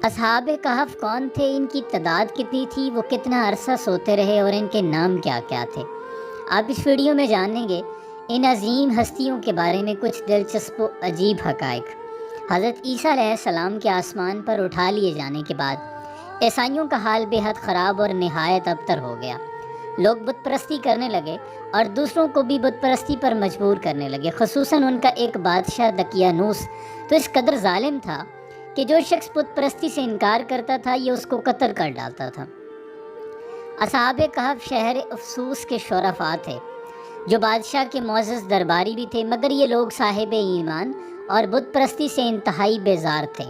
اصحاب کہف کون تھے، ان کی تعداد کتنی تھی، وہ کتنا عرصہ سوتے رہے اور ان کے نام کیا کیا تھے؟ آپ اس ویڈیو میں جانیں گے ان عظیم ہستیوں کے بارے میں کچھ دلچسپ و عجیب حقائق۔ حضرت عیسیٰ علیہ السلام کے آسمان پر اٹھا لیے جانے کے بعد عیسائیوں کا حال بے حد خراب اور نہایت ابتر ہو گیا۔ لوگ بت پرستی کرنے لگے اور دوسروں کو بھی بت پرستی پر مجبور کرنے لگے۔ خصوصاً ان کا ایک بادشاہ دقیانوس تو اس قدر ظالم تھا کہ جو شخص بت پرستی سے انکار کرتا تھا یہ اس کو قتل کر ڈالتا تھا۔ اصحاب کہف شہر افسوس کے شرفاء تھے جو بادشاہ کے معزز درباری بھی تھے، مگر یہ لوگ صاحب ایمان اور بت پرستی سے انتہائی بیزار تھے۔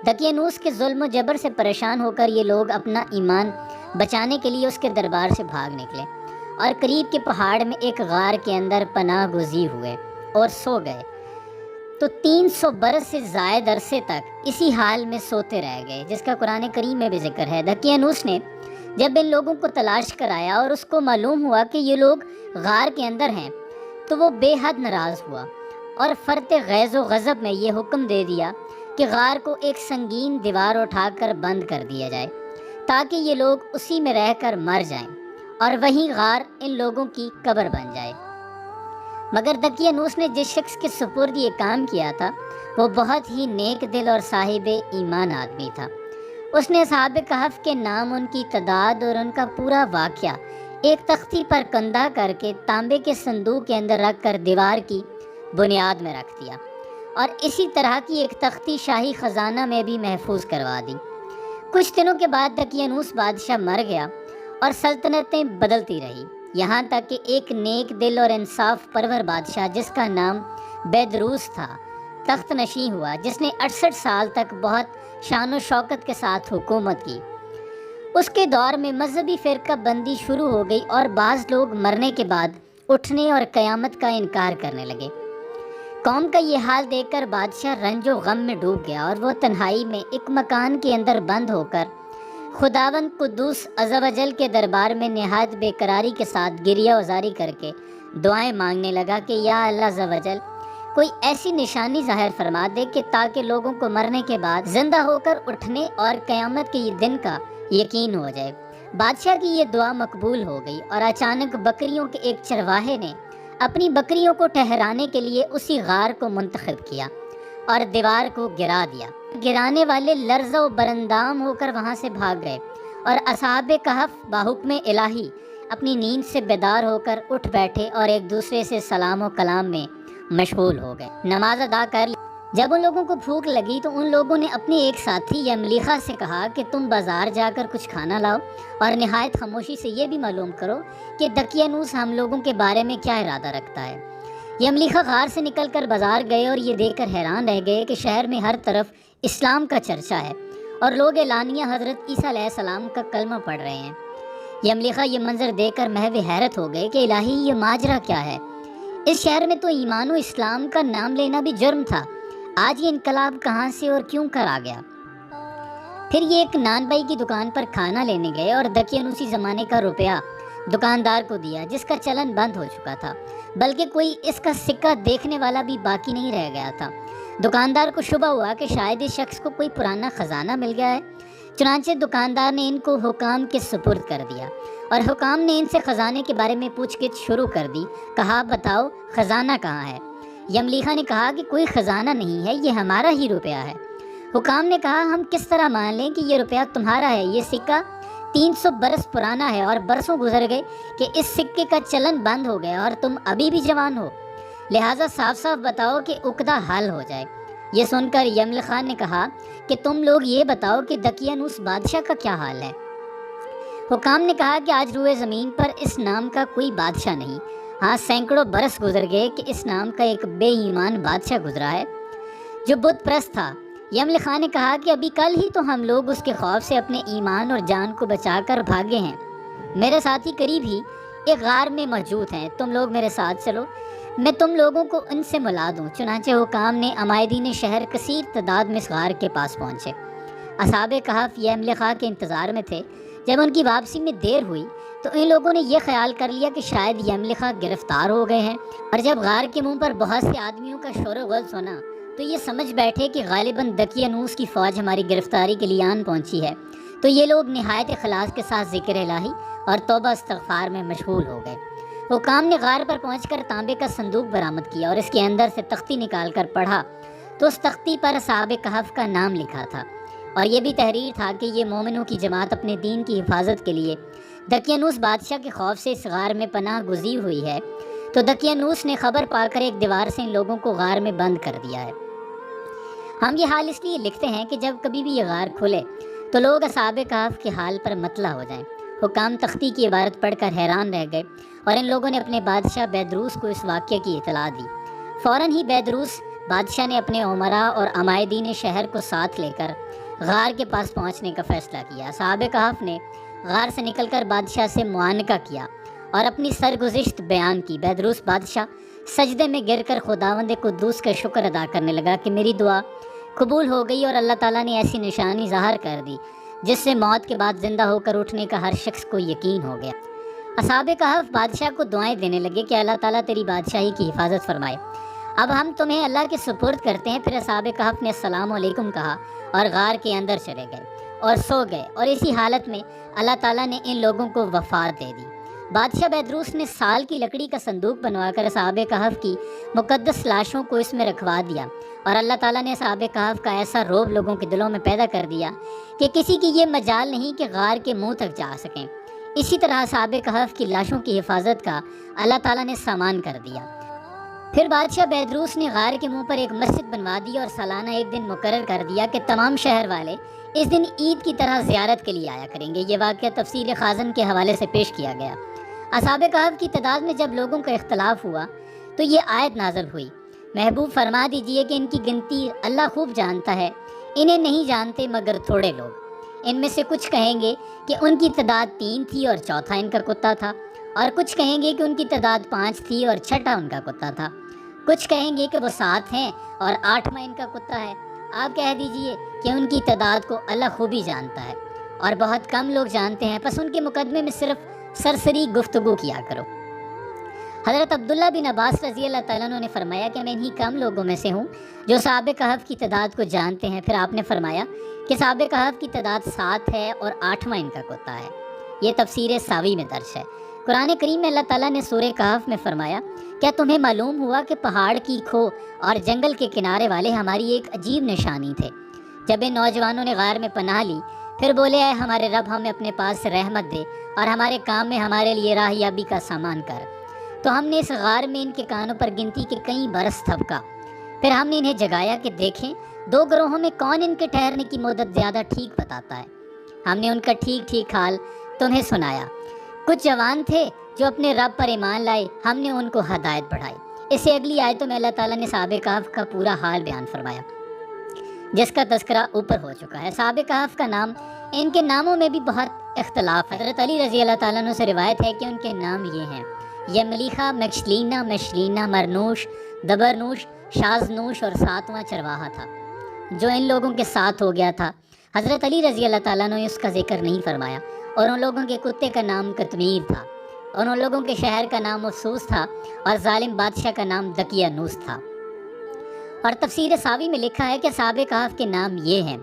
دقیانوس کے ظلم و جبر سے پریشان ہو کر یہ لوگ اپنا ایمان بچانے کے لیے اس کے دربار سے بھاگ نکلے اور قریب کے پہاڑ میں ایک غار کے اندر پناہ گزین ہوئے اور سو گئے۔ تو 300 برس سے زائد عرصے تک اسی حال میں سوتے رہ گئے، جس کا قرآن کریم میں بھی ذکر ہے۔ دقیانوس نے جب ان لوگوں کو تلاش کر آیا اور اس کو معلوم ہوا کہ یہ لوگ غار کے اندر ہیں تو وہ بے حد ناراض ہوا اور فرط غیظ و غضب میں یہ حکم دے دیا کہ غار کو ایک سنگین دیوار اٹھا کر بند کر دیا جائے تاکہ یہ لوگ اسی میں رہ کر مر جائیں اور وہیں غار ان لوگوں کی قبر بن جائے۔ مگر دقیانوس نے جس شخص کے سپرد یہ کام کیا تھا وہ بہت ہی نیک دل اور صاحب ایمان آدمی تھا۔ اس نے اصحاب کہف کے نام، ان کی تعداد اور ان کا پورا واقعہ ایک تختی پر کندہ کر کے تانبے کے صندوق کے اندر رکھ کر دیوار کی بنیاد میں رکھ دیا اور اسی طرح کی ایک تختی شاہی خزانہ میں بھی محفوظ کروا دی۔ کچھ دنوں کے بعد دقیانوس بادشاہ مر گیا اور سلطنتیں بدلتی رہی، یہاں تک کہ ایک نیک دل اور انصاف پرور بادشاہ جس کا نام بیدروس تھا تخت نشین ہوا، جس نے 68 سال تک بہت شان و شوکت کے ساتھ حکومت کی۔ اس کے دور میں مذہبی فرقہ بندی شروع ہو گئی اور بعض لوگ مرنے کے بعد اٹھنے اور قیامت کا انکار کرنے لگے۔ قوم کا یہ حال دیکھ کر بادشاہ رنج و غم میں ڈوب گیا اور وہ تنہائی میں ایک مکان کے اندر بند ہو کر خداوند قدوس عز و جل کے دربار میں نہایت بے قراری کے ساتھ گریہ وزاری کر کے دعائیں مانگنے لگا کہ یا اللہ عز و جل کوئی ایسی نشانی ظاہر فرما دے کہ تاکہ لوگوں کو مرنے کے بعد زندہ ہو کر اٹھنے اور قیامت کے یہ دن کا یقین ہو جائے۔ بادشاہ کی یہ دعا مقبول ہو گئی اور اچانک بکریوں کے ایک چرواہے نے اپنی بکریوں کو ٹھہرانے کے لیے اسی غار کو منتخب کیا اور دیوار کو گرا دیا۔ گرانے والے لرزہ و برندام ہو کر وہاں سے بھاگ گئے اور اصحاب کہف بحکم الہی اپنی نیند سے بیدار ہو کر اٹھ بیٹھے اور ایک دوسرے سے سلام و کلام میں مشغول ہو گئے۔ نماز ادا کر لی۔ جب ان لوگوں کو بھوک لگی تو ان لوگوں نے اپنے ایک ساتھی یملیخا سے کہا کہ تم بازار جا کر کچھ کھانا لاؤ اور نہایت خاموشی سے یہ بھی معلوم کرو کہ دقیانوس ہم لوگوں کے بارے میں کیا ارادہ رکھتا ہے۔ یملیخا غار سے نکل کر بازار گئے اور یہ دیکھ کر حیران رہ گئے کہ شہر میں ہر طرف اسلام کا چرچا ہے اور لوگ اعلانیہ حضرت عیسیٰ علیہ السلام کا کلمہ پڑھ رہے ہیں۔ یملیخا یہ منظر دیکھ کر محو حیرت ہو گئے کہ الہی یہ ماجرا کیا ہے؟ اس شہر میں تو ایمان و اسلام کا نام لینا بھی جرم تھا، آج یہ انقلاب کہاں سے اور کیوں کر آ گیا؟ پھر یہ ایک نان بائی کی دکان پر کھانا لینے گئے اور دقیانوسی زمانے کا روپیہ دکاندار کو دیا جس کا چلن بند ہو چکا تھا، بلکہ کوئی اس کا سکہ دیکھنے والا بھی باقی نہیں رہ گیا تھا۔ دکاندار کو شبہ ہوا کہ شاید اس شخص کو کوئی پرانا خزانہ مل گیا ہے، چنانچہ دکاندار نے ان کو حکام کے سپرد کر دیا اور حکام نے ان سے خزانے کے بارے میں پوچھ گچھ شروع کر دی۔ کہا بتاؤ خزانہ کہاں ہے؟ یملیخا نے کہا کہ کوئی خزانہ نہیں ہے، یہ ہمارا ہی روپیہ ہے۔ حکام نے کہا ہم کس طرح مان لیں کہ یہ روپیہ تمہارا ہے؟ یہ سکہ 300 برس پرانا ہے اور برسوں گزر گئے کہ اس سکے کا چلن بند ہو گیا اور تم ابھی بھی جوان ہو، لہٰذا صاف صاف بتاؤ کہ عقدہ حل ہو جائے۔ یہ سن کر یملیخا نے کہا کہ تم لوگ یہ بتاؤ کہ دقیانوس بادشاہ کا کیا حال ہے؟ حکام نے کہا کہ آج روئے زمین پر اس نام کا کوئی بادشاہ نہیں، ہاں سینکڑوں برس گزر گئے کہ اس نام کا ایک بے ایمان بادشاہ گزرا ہے جو بت پرست تھا۔ یملیخا نے کہا کہ ابھی کل ہی تو ہم لوگ اس کے خوف سے اپنے ایمان اور جان کو بچا کر بھاگے ہیں۔ میرے ساتھی قریب ہی ایک غار میں موجود ہیں، تم لوگ میرے ساتھ چلو، میں تم لوگوں کو ان سے ملا دوں۔ چنانچہ حکام نے عمائدین شہر کثیر تعداد میں اس غار کے پاس پہنچے۔ اصحاب کہف یملیخا کے انتظار میں تھے۔ جب ان کی واپسی میں دیر ہوئی تو ان لوگوں نے یہ خیال کر لیا کہ شاید یملیخا گرفتار ہو گئے ہیں، اور جب غار کے منہ پر بہت سے آدمیوں کا شور و غل سنا تو یہ سمجھ بیٹھے کہ غالباً دقیانوس کی فوج ہماری گرفتاری کے لیے آن پہنچی ہے، تو یہ لوگ نہایت اخلاص کے ساتھ ذکر الہی اور توبہ استغفار میں مشغول ہو گئے۔ حکام نے غار پر پہنچ کر تانبے کا صندوق برآمد کیا اور اس کے اندر سے تختی نکال کر پڑھا تو اس تختی پر اصحاب کہف کا نام لکھا تھا، اور یہ بھی تحریر تھا کہ یہ مومنوں کی جماعت اپنے دین کی حفاظت کے لیے دقیانوس بادشاہ کے خوف سے اس غار میں پناہ گزیر ہوئی ہے۔ تو دقیانوس نے خبر پا کر ایک دیوار سے ان لوگوں کو غار میں بند کر دیا ہے۔ ہم یہ حال اس لیے لکھتے ہیں کہ جب کبھی بھی یہ غار کھلے تو لوگ اصحاب کہف کے حال پر مطلع ہو جائیں۔ حکام تختی کی عبارت پڑھ کر حیران رہ گئے اور ان لوگوں نے اپنے بادشاہ بیدروس کو اس واقعے کی اطلاع دی۔ فوراً ہی بیدروس بادشاہ نے اپنے امراء اور عمائدین شہر کو ساتھ لے کر غار کے پاس پہنچنے کا فیصلہ کیا۔ اصحاب کہف نے غار سے نکل کر بادشاہ سے معانقہ کیا اور اپنی سرگزشت بیان کی۔ بیدروس بادشاہ سجدے میں گر کر خداوند قدوس کا شکر ادا کرنے لگا کہ میری دعا قبول ہو گئی اور اللہ تعالیٰ نے ایسی نشانی ظاہر کر دی جس سے موت کے بعد زندہ ہو کر اٹھنے کا ہر شخص کو یقین ہو گیا۔ اصحاب کہف بادشاہ کو دعائیں دینے لگے کہ اللہ تعالیٰ تیری بادشاہی کی حفاظت فرمائے، اب ہم تمہیں اللہ کے سپرد کرتے ہیں۔ پھر اصحاب کہف نے السلام علیکم کہا اور غار کے اندر چلے گئے اور سو گئے، اور اسی حالت میں اللہ تعالیٰ نے ان لوگوں کو وفات دے دی۔ بادشاہ بیدروس نے سال کی لکڑی کا صندوق بنوا کر اصحاب کہف کی مقدس لاشوں کو اس میں رکھوا دیا، اور اللہ تعالیٰ نے اصحاب کہف کا ایسا روب لوگوں کے دلوں میں پیدا کر دیا کہ کسی کی یہ مجال نہیں کہ غار کے منہ تک جا سکیں۔ اسی طرح اصحاب کہف کی لاشوں کی حفاظت کا اللہ تعالیٰ نے سامان کر دیا۔ پھر بادشاہ بیدروس نے غار کے منہ پر ایک مسجد بنوا دی اور سالانہ ایک دن مقرر کر دیا کہ تمام شہر والے اس دن عید کی طرح زیارت کے لیے آیا کریں گے۔ یہ واقعہ تفسیر خازن کے حوالے سے پیش کیا گیا۔ اصحاب کہف کی تعداد میں جب لوگوں کا اختلاف ہوا تو یہ آیت نازل ہوئی، محبوب فرما دیجئے کہ ان کی گنتی اللہ خوب جانتا ہے، انہیں نہیں جانتے مگر تھوڑے لوگ۔ ان میں سے کچھ کہیں گے کہ ان کی تعداد 3 تھی اور چوتھا ان کا کتا تھا، اور کچھ کہیں گے کہ ان کی تعداد 5 تھی اور چھٹا ان کا کتا تھا، کچھ کہیں گے کہ وہ 7 ہیں اور 8واں ان کا کتا ہے۔ آپ کہہ دیجئے کہ ان کی تعداد کو اللہ خوبی جانتا ہے اور بہت کم لوگ جانتے ہیں، پس ان کے مقدمے میں صرف سرسری گفتگو کیا کرو۔ حضرت عبداللہ بن عباس رضی اللہ تعالیٰ عنہ نے فرمایا کہ میں انہی کم لوگوں میں سے ہوں جو اصحاب کہف کی تعداد کو جانتے ہیں۔ پھر آپ نے فرمایا کہ اصحاب کہف کی تعداد 7 ہے اور 8واں ان کا کتا ہے۔ یہ تفسیر ساوی میں درج ہے۔ قرآن کریم میں اللہ تعالیٰ نے سورہ کہف میں فرمایا، کیا تمہیں معلوم ہوا کہ پہاڑ کی کھو اور جنگل کے کنارے والے ہماری ایک عجیب نشانی تھے؟ جب ان نوجوانوں نے غار میں پناہ لی پھر بولے، اے ہمارے رب ہمیں اپنے پاس سے رحمت دے اور ہمارے کام میں ہمارے لیے راہیابی کا سامان کر۔ تو ہم نے اس غار میں ان کے کانوں پر گنتی کے کئی برس تھپکا، پھر ہم نے انہیں جگایا کہ دیکھیں 2 گروہوں میں کون ان کے ٹھہرنے کی مدت زیادہ ٹھیک بتاتا ہے۔ ہم نے ان کا ٹھیک ٹھیک حال تمہیں سنایا۔ کچھ جوان تھے جو اپنے رب پر ایمان لائے، ہم نے ان کو ہدایت بڑھائی۔ اس سے اگلی آیتوں میں اللہ تعالیٰ نے اصحاب کہف کا پورا حال بیان فرمایا جس کا تذکرہ اوپر ہو چکا ہے۔ اصحاب کہف کا نام، ان کے ناموں میں بھی بہت اختلاف ہے۔ حضرت علی رضی اللہ تعالیٰ عنہ سے روایت ہے کہ ان کے نام یہ ہیں: یملیخہ، مکشلینا، مشلینا، مرنوش، دبرنوش، شازنوش، اور 7واں چرواہا تھا جو ان لوگوں کے ساتھ ہو گیا تھا۔ حضرت علی رضی اللہ تعالیٰ عنہ نے اس کا ذکر نہیں فرمایا۔ اور ان لوگوں کے کتے کا نام قطمیر تھا، اور ان لوگوں کے شہر کا نام افسوس تھا، اور ظالم بادشاہ کا نام دقیانوس تھا۔ اور تفسیر ساوی میں لکھا ہے کہ اصحاب کہف کے نام یہ ہیں: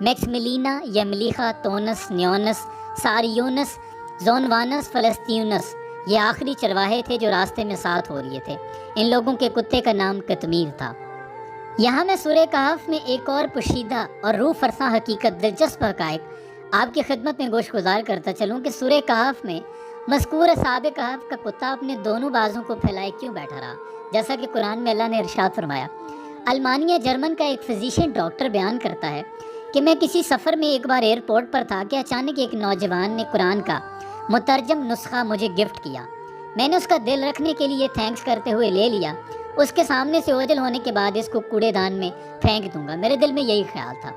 میکسملینا، یملیخہ، تونس، نیونس، ساریونس، زونوانس، فلسطینس۔ یہ آخری چرواہے تھے جو راستے میں ساتھ ہو لیے تھے۔ ان لوگوں کے کتے کا نام قطمیر تھا۔ یہاں میں سورہ کہف میں ایک اور پوشیدہ اور روح فرساں حقیقت، دلچسپ حقائق آپ کی خدمت میں گوش گزار کرتا چلوں کہ سورہ کہف میں مذکور اصحاب کہف کا کتا اپنے دونوں بازوں کو پھیلائے کیوں بیٹھا رہا؟ جیسا کہ قرآن میں اللہ نے ارشاد فرمایا۔ المانیہ جرمن کا ایک فزیشین ڈاکٹر بیان کرتا ہے کہ میں کسی سفر میں ایک بار ایئرپورٹ پر تھا کہ اچانک ایک نوجوان نے قرآن کا مترجم نسخہ مجھے گفٹ کیا۔ میں نے اس کا دل رکھنے کے لیے تھینکس کرتے ہوئے لے لیا۔ اس کے سامنے سے اوجھل ہونے کے بعد اس کو کوڑے دان میں پھینک دوں گا، میرے دل میں یہی خیال تھا۔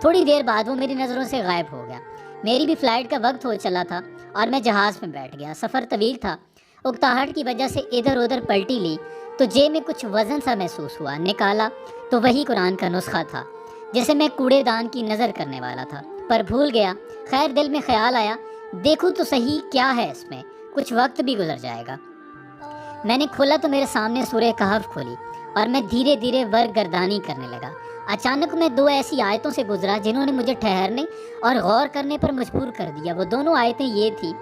تھوڑی دیر بعد وہ میری نظروں سے غائب ہو گیا۔ میری بھی فلائٹ کا وقت ہو چلا تھا اور میں جہاز میں بیٹھ گیا۔ سفر طویل تھا۔ اکتاہٹ کی وجہ سے ادھر ادھر پلٹی لی تو جیب میں کچھ وزن سا محسوس ہوا، نکالا تو وہی قرآن کا نسخہ تھا جسے میں کوڑے دان کی نظر کرنے والا تھا، پر بھول گیا۔ خیر دل میں خیال آیا، دیکھوں تو صحیح کیا ہے اس میں، کچھ وقت بھی گزر جائے گا۔ میں نے کھولا تو میرے سامنے سورہ کہف کھولی اور میں دھیرے دھیرے ورگردانی کرنے لگا۔ اچانک میں 2 ایسی آیتوں سے گزرا جنہوں نے مجھے ٹھہرنے اور غور کرنے پر مجبور کر دیا۔ وہ دونوں آیتیں یہ تھی،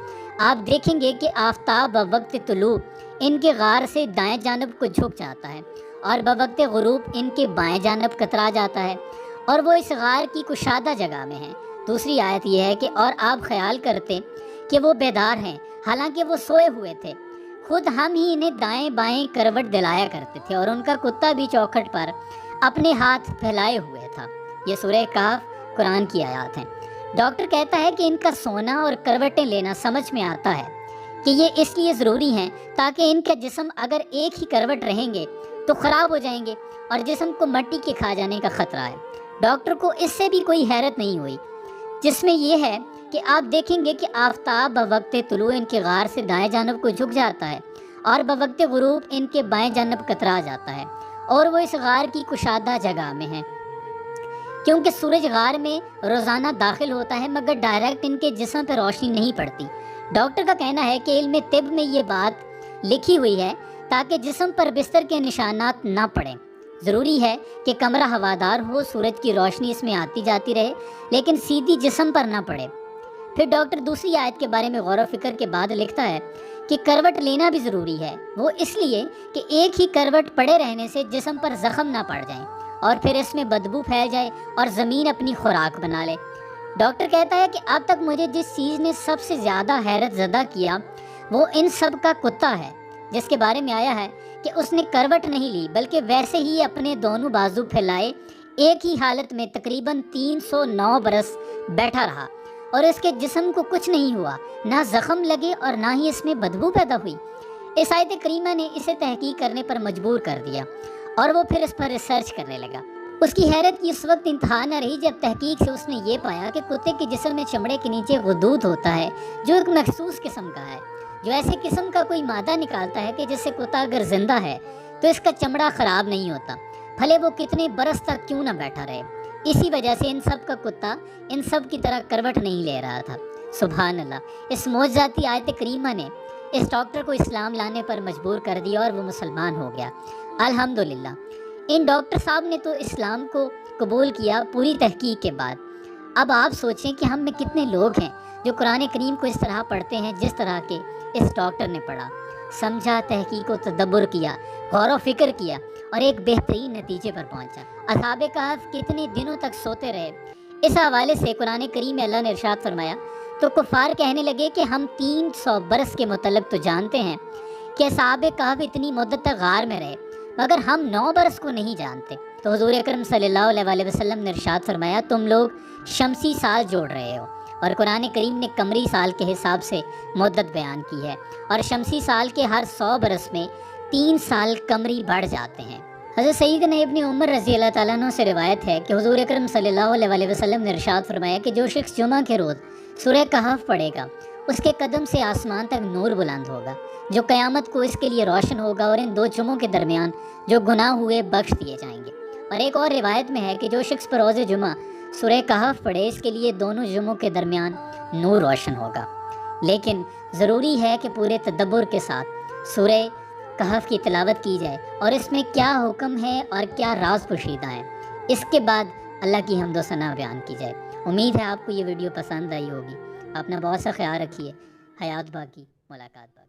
آپ دیکھیں گے کہ آفتاب بوقت طلوع ان کے غار سے دائیں جانب کو جھک جاتا ہے اور بوقت غروب ان کے بائیں جانب کترا جاتا ہے، اور وہ اس غار کی کشادہ جگہ میں ہیں۔ دوسری آیت یہ ہے کہ اور آپ خیال کرتے کہ وہ بیدار ہیں حالانکہ وہ سوئے ہوئے تھے، خود ہم ہی انہیں دائیں بائیں کروٹ دلایا کرتے تھے اور ان کا کتا بھی چوکھٹ پر اپنے ہاتھ پھیلائے ہوئے تھا۔ یہ سورہ کہف قرآن کی آیات ہیں۔ ڈاکٹر کہتا ہے کہ ان کا سونا اور کروٹیں لینا سمجھ میں آتا ہے کہ یہ اس لیے ضروری ہیں تاکہ ان کا جسم اگر ایک ہی کروٹ رہیں گے تو خراب ہو جائیں گے اور جسم کو مٹی کے کھا جانے کا خطرہ ہے۔ ڈاکٹر کو اس سے بھی کوئی حیرت نہیں ہوئی، جس میں یہ ہے کہ آپ دیکھیں گے کہ آفتاب بوقت طلوع ان کے غار سے دائیں جانب کو جھک جاتا ہے اور بوقت غروب ان کے بائیں جانب کترا جاتا ہے، اور وہ اس غار کی کشادہ جگہ میں ہے، کیونکہ سورج غار میں روزانہ داخل ہوتا ہے مگر ڈائریکٹ ان کے جسم پر روشنی نہیں پڑتی۔ ڈاکٹر کا کہنا ہے کہ علم طب میں یہ بات لکھی ہوئی ہے تاکہ جسم پر بستر کے نشانات نہ پڑیں۔ ضروری ہے کہ کمرہ ہوادار ہو، سورج کی روشنی اس میں آتی جاتی رہے لیکن سیدھی جسم پر نہ پڑے۔ پھر ڈاکٹر دوسری آیت کے بارے میں غور و فکر کے بعد لکھتا ہے کہ کروٹ لینا بھی ضروری ہے، وہ اس لیے کہ ایک ہی کروٹ پڑے رہنے سے جسم پر زخم نہ پڑ جائیں اور پھر اس میں بدبو پھیل جائے اور زمین اپنی خوراک بنا لے۔ ڈاکٹر کہتا ہے کہ اب تک مجھے جس چیز نے سب سے زیادہ حیرت زدہ کیا وہ ان سب کا کتا ہے، جس کے بارے میں آیا ہے کہ اس نے کروٹ نہیں لی بلکہ ویسے ہی اپنے دونوں بازو پھیلائے ایک ہی حالت میں تقریباً 309 برس بیٹھا رہا اور اس کے جسم کو کچھ نہیں ہوا، نہ زخم لگے اور نہ ہی اس میں بدبو پیدا ہوئی۔ اس آیت کریمہ نے اسے تحقیق کرنے پر مجبور کر دیا اور وہ پھر اس پر ریسرچ کرنے لگا۔ اس کی حیرت کی اس وقت انتہا نہ رہی جب تحقیق سے اس نے یہ پایا کہ کتے کے جسم میں چمڑے کے نیچے غدود ہوتا ہے جو ایک مخصوص قسم کا ہے، جو ایسے قسم کا کوئی مادہ نکالتا ہے کہ جس سے کتا اگر زندہ ہے تو اس کا چمڑا خراب نہیں ہوتا، بھلے وہ کتنے برس تک کیوں نہ بیٹھا رہے۔ اسی وجہ سے ان سب کا کتا ان سب کی طرح کروٹ نہیں لے رہا تھا۔ سبحان اللہ! اس معجزاتی آیت کریمہ نے اس ڈاکٹر کو اسلام لانے پر مجبور کر دیا اور وہ مسلمان ہو گیا۔ الحمدللہ! ان ڈاکٹر صاحب نے تو اسلام کو قبول کیا پوری تحقیق کے بعد۔ اب آپ سوچیں کہ ہم میں کتنے لوگ ہیں جو قرآن کریم کو اس طرح پڑھتے ہیں جس طرح کے اس ڈاکٹر نے پڑھا، سمجھا، تحقیق و تدبر کیا، غور و فکر کیا اور ایک بہترین نتیجے پر پہنچا۔ اصحاب کہف کتنے دنوں تک سوتے رہے، اس حوالے سے قرآن کریم میں اللہ نے ارشاد فرمایا تو کفار کہنے لگے کہ ہم 300 برس کے متعلق تو جانتے ہیں کہ اصحاب کہف اتنی مدت تک غار میں رہے، مگر ہم 9 برس کو نہیں جانتے۔ تو حضور اکرم صلی اللہ علیہ وسلم نے ارشاد فرمایا تم لوگ شمسی سال جوڑ رہے ہو، اور قرآن کریم نے قمری سال کے حساب سے مدت بیان کی ہے، اور شمسی سال کے ہر 100 برس میں 3 سال قمری بڑھ جاتے ہیں۔ حضرت سیدنا ابن عمر رضی اللہ تعالیٰ عنہ سے روایت ہے کہ حضور اکرم صلی اللہ علیہ وسلم نے ارشاد فرمایا کہ جو شخص جمعہ کے روز سورہ کہف پڑھے گا اس کے قدم سے آسمان تک نور بلند ہوگا جو قیامت کو اس کے لیے روشن ہوگا، اور ان 2 جمعوں کے درمیان جو گناہ ہوئے بخش دیے جائیں گے۔ اور ایک اور روایت میں ہے کہ جو شخص پر روز جمعہ سورہ کہف پڑھے اس کے لیے دونوں جمعوں کے درمیان نور روشن ہوگا۔ لیکن ضروری ہے کہ پورے تدبر کے ساتھ سورہ کہف کی تلاوت کی جائے اور اس میں کیا حکم ہے اور کیا راز پوشیدہ ہیں، اس کے بعد اللہ کی حمد و ثنا بیان کی جائے۔ امید ہے آپ کو یہ ویڈیو پسند آئی ہوگی۔ اپنا بہت سا خیال رکھیے۔ حیات باقی، ملاقات باقی۔